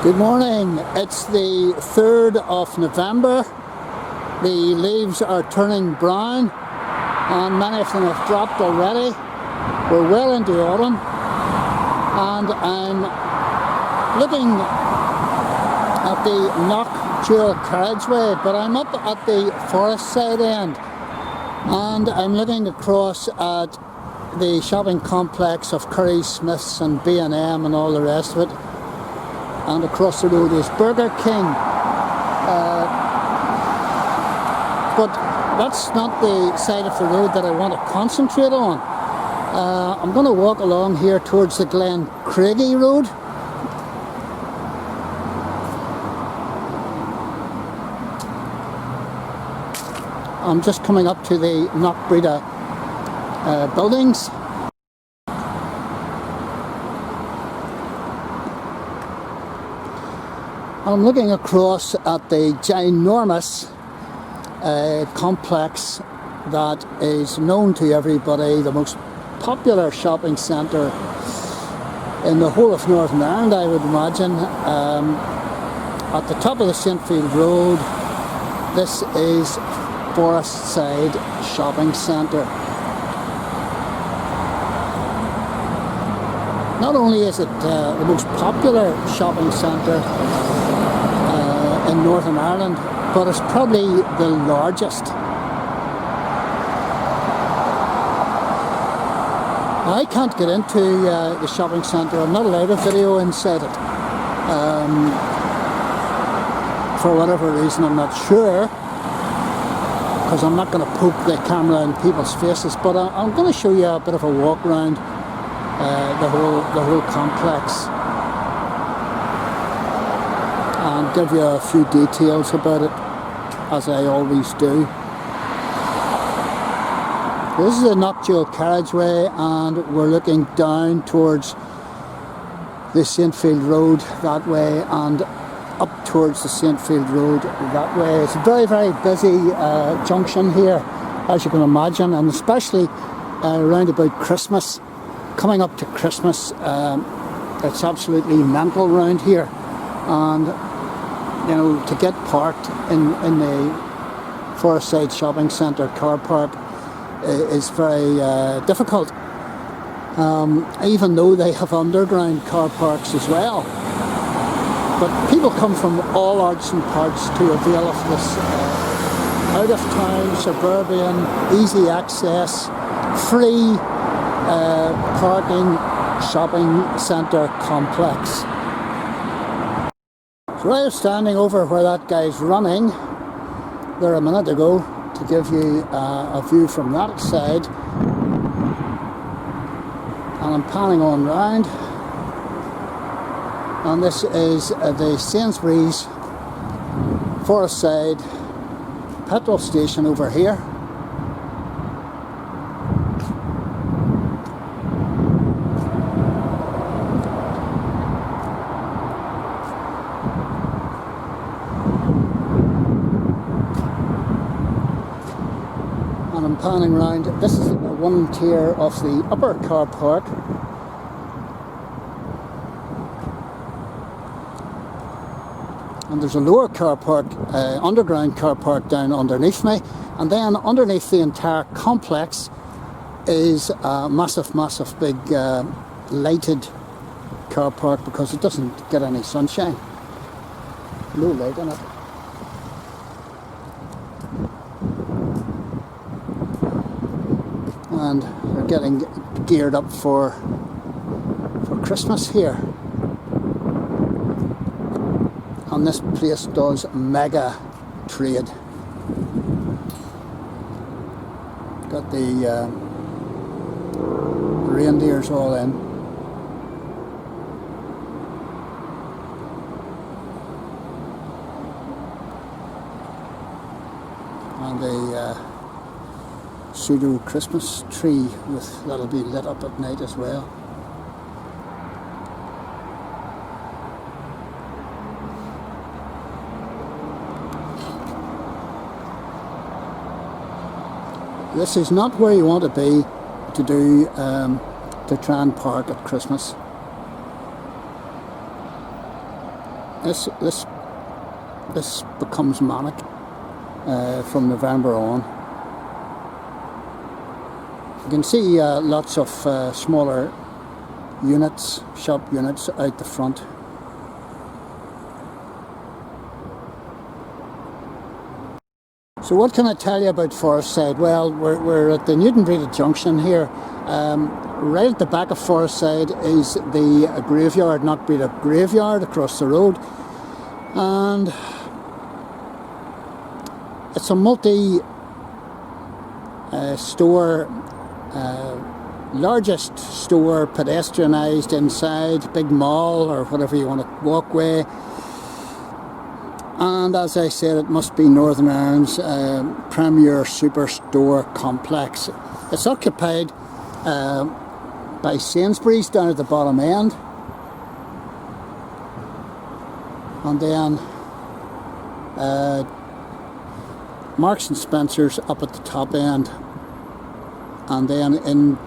Good morning. It's the 3rd of November. The leaves are turning brown and many of them have dropped already. We're well into autumn and I'm looking at the Knock dual carriageway, but I'm up at the Forestside end and I'm looking across at the shopping complex of Curry's, Smith's and B&M and all the rest of it. And across the road is Burger King. But that's not the side of the road that I want to concentrate on. I'm going to walk along here towards the Glen Craigie Road. I'm just coming up to the Newtownbreda buildings. I'm looking across at the ginormous complex that is known to everybody, the most popular shopping centre in the whole of Northern Ireland, I would imagine. At the top of the Saintfield Road, this is Forestside Shopping Centre. Not only is it the most popular shopping centre in Northern Ireland, but it's probably the largest. I can't get into the shopping centre. I'm not allowed a video inside it. For whatever reason, I'm not sure, because I'm not going to poke the camera in people's faces, but I'm going to show you a bit of a walk around the whole complex and give you a few details about it, as I always do. This is a Knock dual carriageway and we're looking down towards the Saintfield Road that way and up towards the Saintfield Road that way. It's a very, very busy junction here, as you can imagine, and especially around about Christmas. Coming up to Christmas, it's absolutely mental around here, and you know, to get parked in the Forestside Shopping Centre car park is very difficult, even though they have underground car parks as well. But people come from all arts and parts to avail of this out of town, suburban, easy access, free parking shopping centre complex. So I was standing over where that guy's running there a minute ago to give you a view from that side, and I'm panning on round, and this is the Sainsbury's Forestside petrol station over here. And I'm panning round. This is one tier of the upper car park. And there's a lower car park, underground car park down underneath me. And then underneath the entire complex is a massive, massive big lighted car park, because it doesn't get any sunshine. No light in it. And we're getting geared up for Christmas here. And this place does mega trade. Got the reindeers all in. And the pseudo Christmas tree that'll be lit up at night as well. This is not where you want to be to try and park at Christmas. this becomes manic from November on. You can see lots of smaller units, shop units out the front. So what can I tell you about Forestside? Well, we're at the Newtownbreda Junction here. Right at the back of Forestside is the graveyard, Newtownbreda graveyard across the road. And it's a multi-store, largest store, pedestrianised inside, big mall or whatever you want to walkway. And as I said, it must be Northern Ireland's premier superstore complex. It's occupied by Sainsbury's down at the bottom end, and then Marks and Spencer's up at the top end, and then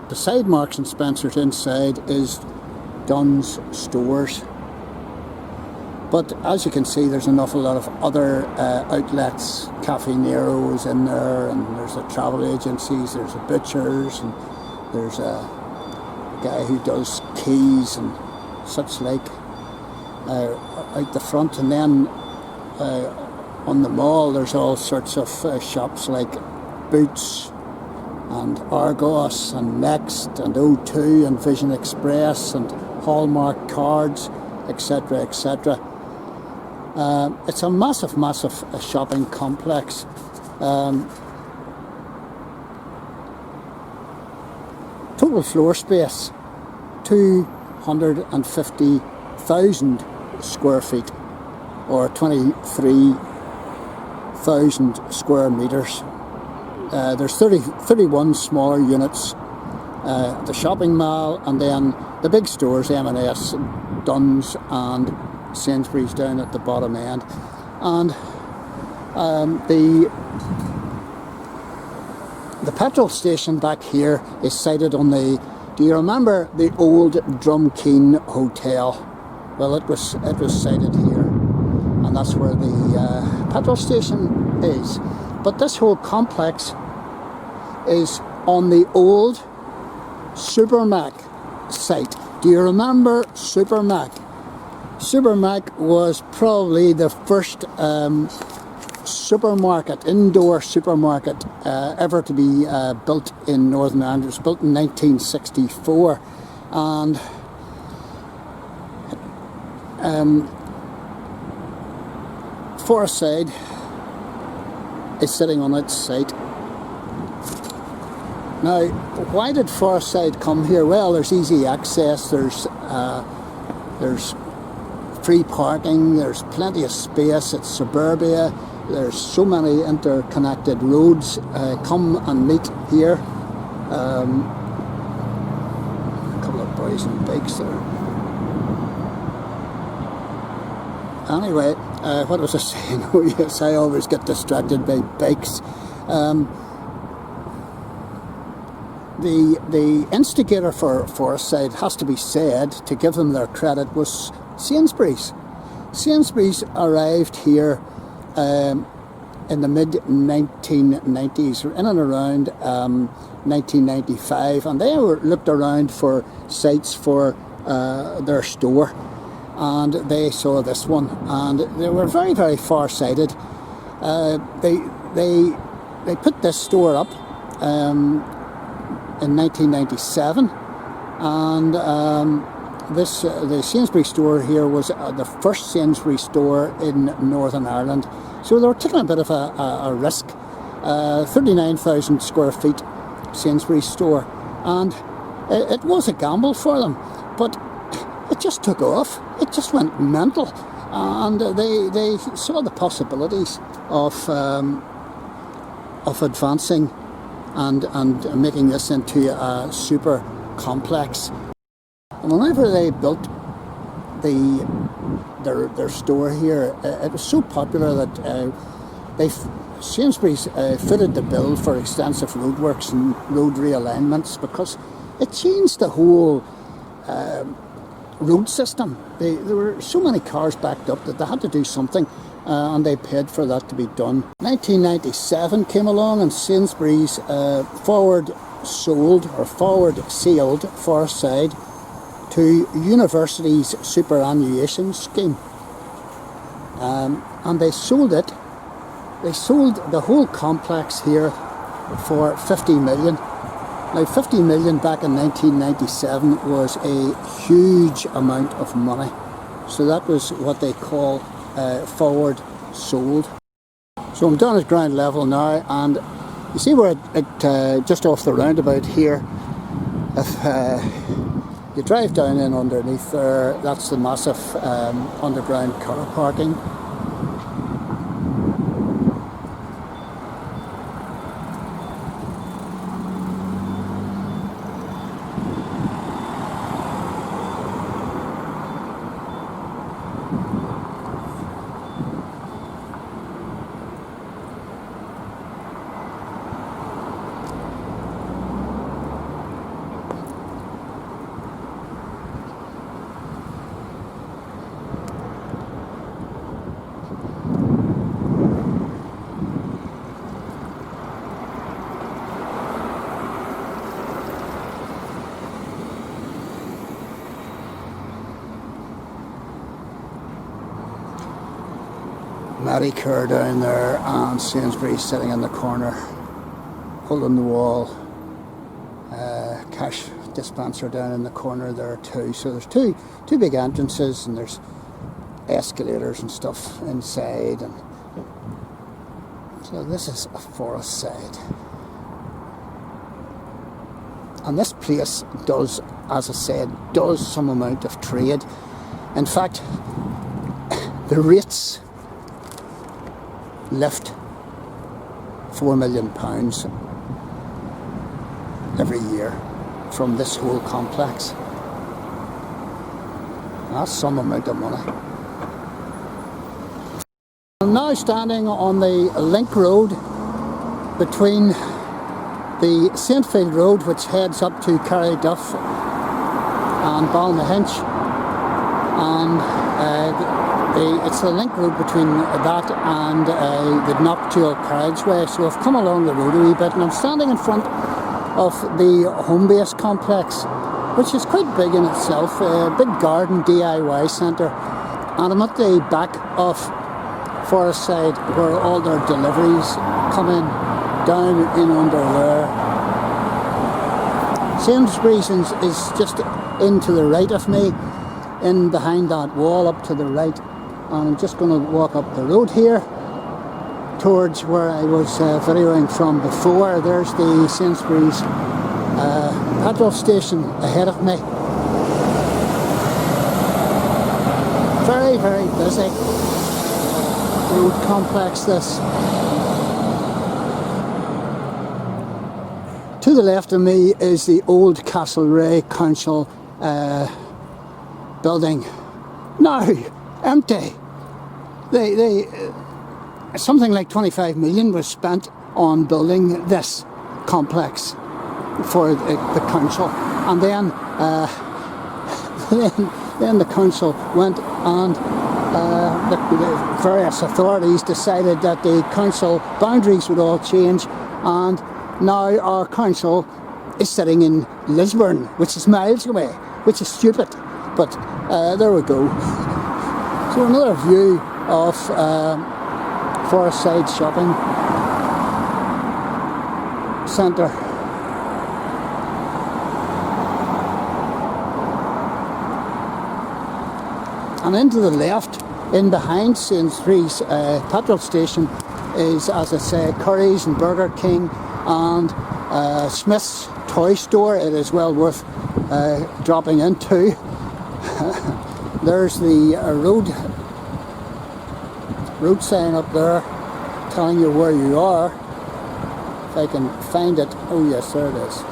beside Marks and Spencer's inside is Dunn's stores. But as you can see, there's an awful lot of other outlets. Cafe Nero's in there, and there's a travel agencies, there's a butcher's, and there's a guy who does keys and such like out the front. And then on the mall, there's all sorts of shops like Boots and Argos and Next and O2 and Vision Express and Hallmark cards, etc., etc. It's a massive shopping complex. Total floor space 250,000 square feet, or 23,000 square metres. There's 31 smaller units, the shopping mall, and then the big stores, M&S, Dunn's and Sainsbury's down at the bottom end. And the petrol station back here is sited on the, do you remember the old Drumkeen Hotel? Well, it was sited here, and that's where the petrol station is. But this whole complex is on the old Supermac site. Do you remember Supermac? Supermac was probably the first supermarket, indoor supermarket ever to be built in Northern Ireland. It was built in 1964, and Forestside is sitting on its site. Now, why did Forestside come here? Well, there's easy access, there's free parking, there's plenty of space, it's suburbia, there's so many interconnected roads. Come and meet here. A couple of boys and bikes there. Anyway, what was I saying? Oh yes, I always get distracted by bikes. The instigator for Forestside, has to be said, to give them their credit, was Sainsbury's. Sainsbury's arrived here in the mid-1990s, in and around 1995, and they looked around for sites for their store, and they saw this one, and they were very, very far-sighted. They put this store up in 1997, and the Sainsbury store here was the first Sainsbury store in Northern Ireland, so they were taking a bit of a risk. 39,000 square feet Sainsbury store, and it was a gamble for them, but it just took off. It just went mental, and they saw the possibilities of advancing and making this into a super complex. And whenever they built their store here, it was so popular that Sainsbury's fitted the bill for extensive roadworks and road realignments, because it changed the whole road system. There were so many cars backed up that they had to do something, and they paid for that to be done. 1997 came along and Sainsbury's forward sealed Forestside to university's superannuation scheme, and they sold it. They sold the whole complex here for 50 million. Now 50 million back in 1997 was a huge amount of money. So that was what they call forward sold. So I'm down at ground level now, and you see where it just off the roundabout here, if you drive down in underneath there, that's the massive underground car parking. Matty Kerr down there, and Sainsbury's sitting in the corner holding the wall. Cash dispenser down in the corner there too. So there's two big entrances, and there's escalators and stuff inside, and so this is a Forestside. And this place does, as I said, does some amount of trade. In fact, the rates lift £4 million every year from this whole complex. That's some amount of money. I'm now standing on the link road between the Saintfield Road, which heads up to Carryduff and Balmahinch, and it's the link road between that and the nocturnal carriageway. So I've come along the road a wee bit, and I'm standing in front of the home base complex, which is quite big in itself, a big garden DIY centre, and I'm at the back of Forestside where all their deliveries come in, down in under there. Sainsbury's is just in to the right of me, in behind that wall up to the right, and I'm just going to walk up the road here towards where I was videoing from before. There's the Sainsbury's petrol station ahead of me. Very, very busy road complex this. To the left of me is the old Castlereagh Council building. Now empty. Something like 25 million was spent on building this complex for the council, and then then the council went and the various authorities decided that the council boundaries would all change, and now our council is sitting in Lisburn, which is miles away, which is stupid, but there we go. So another view of Forestside Shopping Centre. And into the left, in behind Sainsbury's petrol station, is, as I say, Curry's and Burger King and Smith's toy store. It is well worth dropping into. There's the road sign up there telling you where you are. If I can find it. Oh yes, there it is.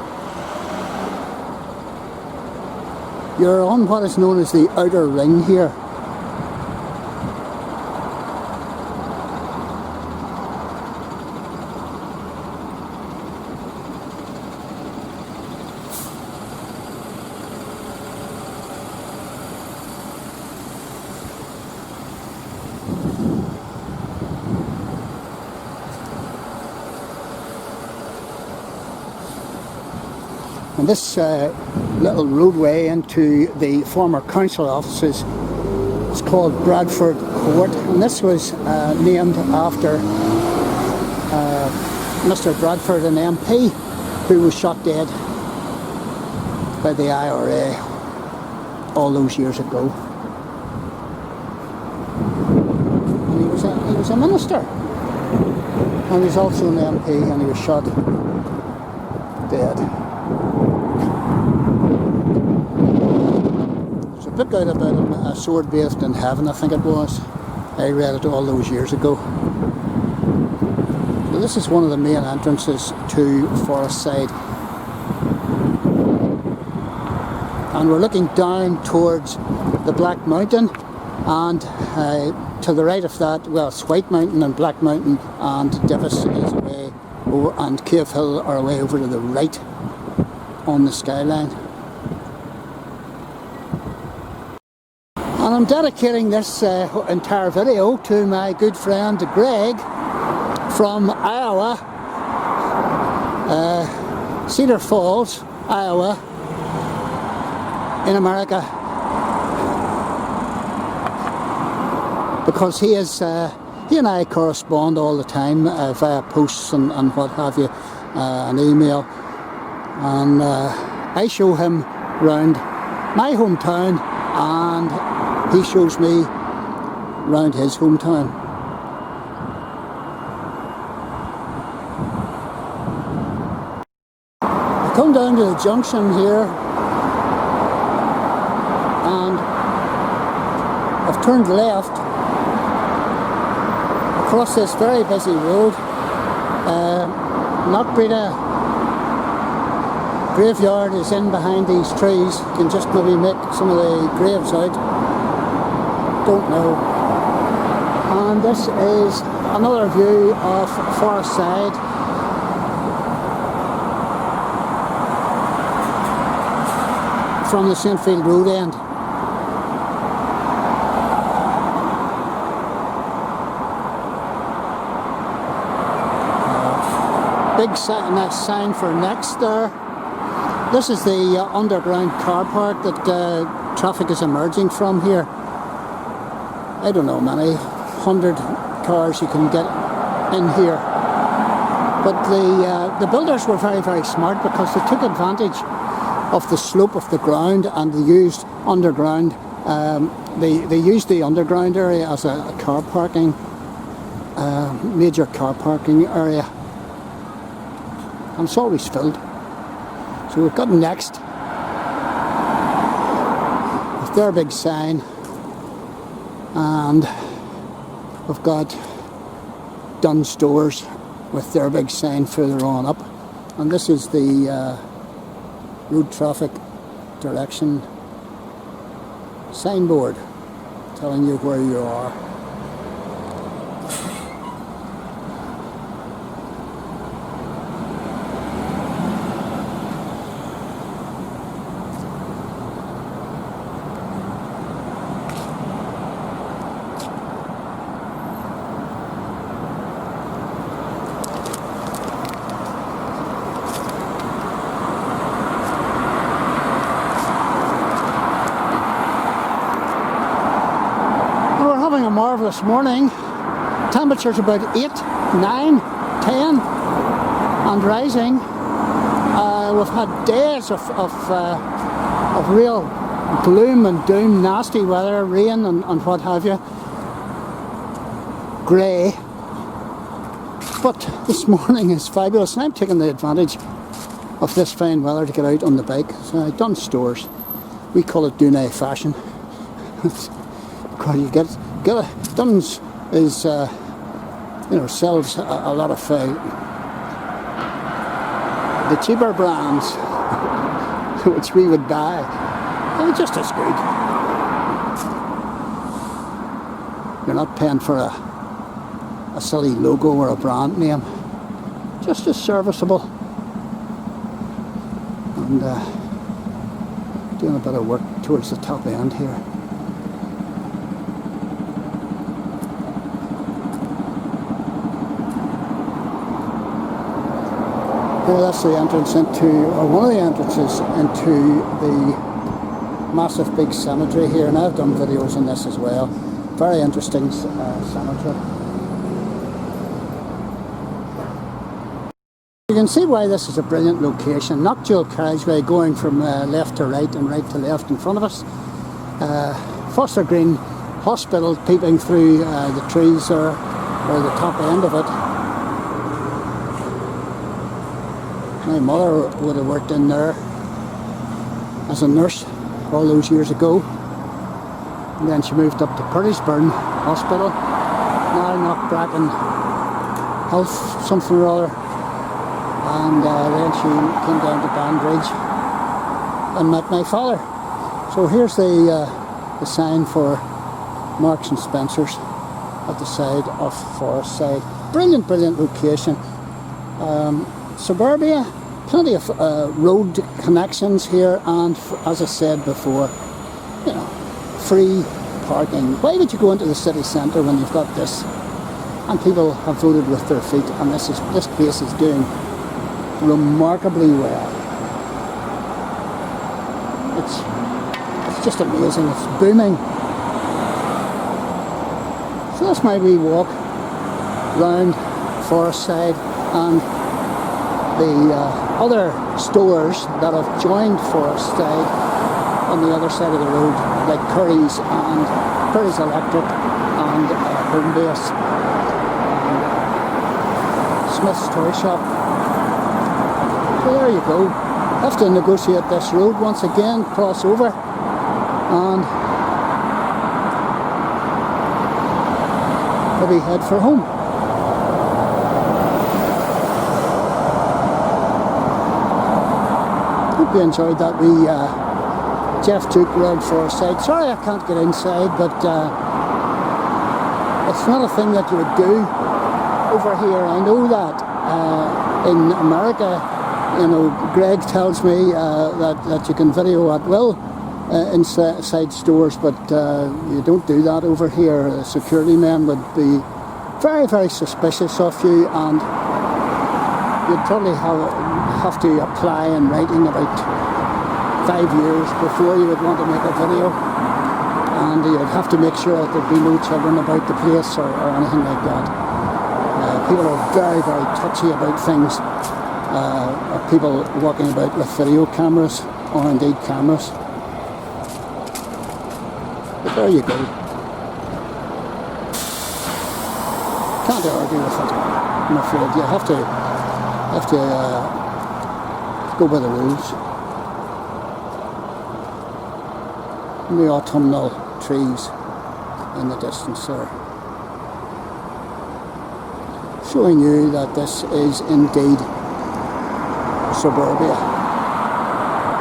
You're on what is known as the outer ring here. And this little roadway into the former council offices is called Bradford Court, and this was named after Mr. Bradford, an MP who was shot dead by the IRA all those years ago. And he was a minister, and he's also an MP, and he was shot dead. There's a book out about him, A Sword Bathed in Heaven, I think it was. I read it all those years ago. So this is one of the main entrances to Forestside. And we're looking down towards the Black Mountain, and to the right of that, well, it's White Mountain and Black Mountain, and Divis is away over, and Cave Hill are away over to the right on the skyline. And I'm dedicating this entire video to my good friend Greg from Iowa, Cedar Falls, Iowa, in America, because he and I correspond all the time via posts and what have you, an email, and I show him round my hometown and he shows me round his hometown. I come down to the junction here and I've turned left across this very busy road. Newtownbreda graveyard is in behind these trees. You can just maybe make some of the graves out. Don't know. And this is another view of Forestside. From the Saintfield Road end. Big sign for next there. This is the underground car park that traffic is emerging from here. I don't know, many 100 cars you can get in here. But the builders were very, very smart, because they took advantage of the slope of the ground, and they used underground. They used the underground area as a car parking, major car parking area. And it's always filled. So we've got next with their big sign, and we've got Dunn Stores with their big sign further on up, and this is the road traffic direction signboard telling you where you are. Marvellous morning. Temperature's about 8, 9, 10 and rising. We've had days of real gloom and doom, nasty weather, rain and what have you. Grey. But this morning is fabulous, and I'm taking the advantage of this fine weather to get out on the bike. So I've done stores. We call it Dunay fashion. Because you get Dunn's is sells a lot of the cheaper brands which we would buy. They're just as good. You're not paying for a silly logo or a brand name. Just as serviceable. And doing a bit of work towards the top end here. Here, that's the entrance into, or one of the entrances into the massive big cemetery here, and I've done videos on this as well. Very interesting cemetery. You can see why this is a brilliant location. Nocturnal carriageway going from left to right and right to left in front of us. Foster Green Hospital peeping through the trees there, or the top end of it. My mother would have worked in there as a nurse all those years ago. And then she moved up to Perrysburn Hospital, now Knockbracken Health something or other. And then she came down to Banbridge and met my father. So here's the sign for Marks and Spencer's at the side of Forestside. Brilliant, brilliant location. Suburbia, plenty of road connections here, and as I said before, you know, free parking. Why would you go into the city centre when you've got this? And people have voted with their feet, and this place is doing remarkably well. It's just amazing. It's booming. So that's my wee walk round Forestside, and the other stores that have joined Forestside on the other side of the road, like Curry's and Curry's Electric and Homebase and Smith's Toy Shop. So there you go. Have to negotiate this road once again, cross over, and maybe head for home. Hope you enjoyed that wee Jeff Duke round Forestside. Sorry I can't get inside, but it's not a thing that you would do over here. I know that in America, you know, Greg tells me that you can video at will inside stores, but you don't do that over here. The security men would be very, very suspicious of you, and you'd probably have to apply in writing about 5 years before you would want to make a video, and you'd have to make sure that there'd be no children about the place or anything like that. People are very, very touchy about things. People walking about with video cameras, or indeed cameras. But there you go. Can't argue with it, I'm afraid. You have to go by the rules. And the autumnal trees in the distance there, showing you that this is indeed suburbia.